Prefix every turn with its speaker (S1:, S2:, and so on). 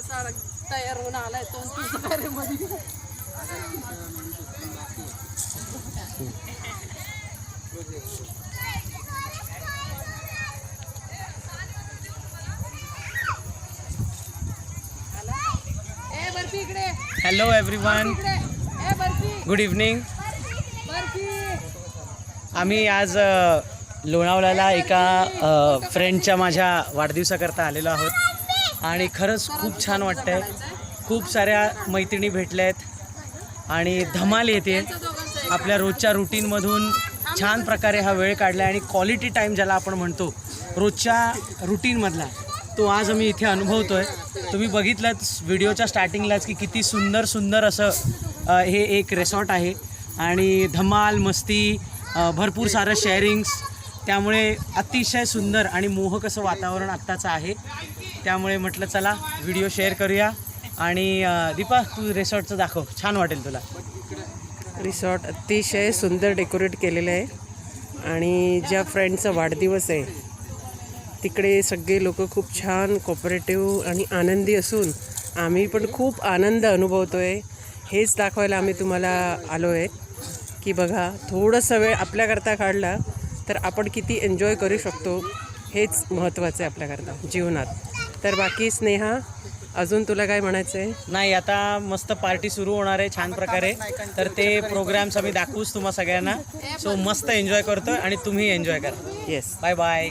S1: साडा तयार होऊन आलाय तो तयारीमध्ये. ए बर्फी इकडे.
S2: हॅलो एव्हरीवन,
S1: ए बर्फी
S2: गुड इव्हनिंग.
S1: बर्फी.
S2: आम्ही आज लोणावळ्याला एका फ्रेंडच्या माझ्या वाढदिवसाकरता आलेलो आहोत आणि खरंच खूप छान वाटतंय. खूप साऱ्या मैत्रिणी भेटल्या आहेत आणि धमाल येते. आपल्या रोजच्या रुटीनमधून छान प्रकारे हा वेळ काढला आणि क्वालिटी टाईम ज्याला आपण म्हणतो रोजच्या रुटीनमधला तो आज आम्ही इथे अनुभवतोय. तुम्ही बघितलं व्हिडिओच्या स्टार्टिंगलाच की किती सुंदर सुंदर असं हे एक रिसॉर्ट आहे आणि धमाल मस्ती, भरपूर सारं शेअरिंग्स, त्यामुळे अतिशय सुंदर आणि मोहक असं वातावरण आत्ताचं आहे. त्यामुळे म्हटलं चला व्हिडिओ शेअर करूया. आणि दीपा तू रिसॉर्टचं दाखव, छान वाटेल तुला.
S1: रिसॉर्ट अतिशय सुंदर डेकोरेट केलेलं आहे आणि ज्या फ्रेंडचा वाढदिवस आहे तिकडे सगळे लोक खूप छान कोऑपरेटिव्ह आणि आनंदी असून आम्ही पण खूप आनंद अनुभवतो आहे. हेच दाखवायला आम्ही तुम्हाला आलो आहे की बघा थोडंसं वेळ आपल्याकरता काढला तर आपण किती एन्जॉय करू शकतो, हेच महत्त्वाचं आहे आपल्याकरता जीवनात. तर बाकी स्नेहा, अजून तुला काय म्हणायचं आहे?
S2: नाही, आता मस्त पार्टी सुरू होणार आहे छान प्रकारे, तर ते प्रोग्राम्स आम्ही दाखवूच तुम्हा सगळ्यांना. सो मस्त एन्जॉय करतोय आणि तुम्ही एन्जॉय करा.
S1: Yes,
S2: bye bye.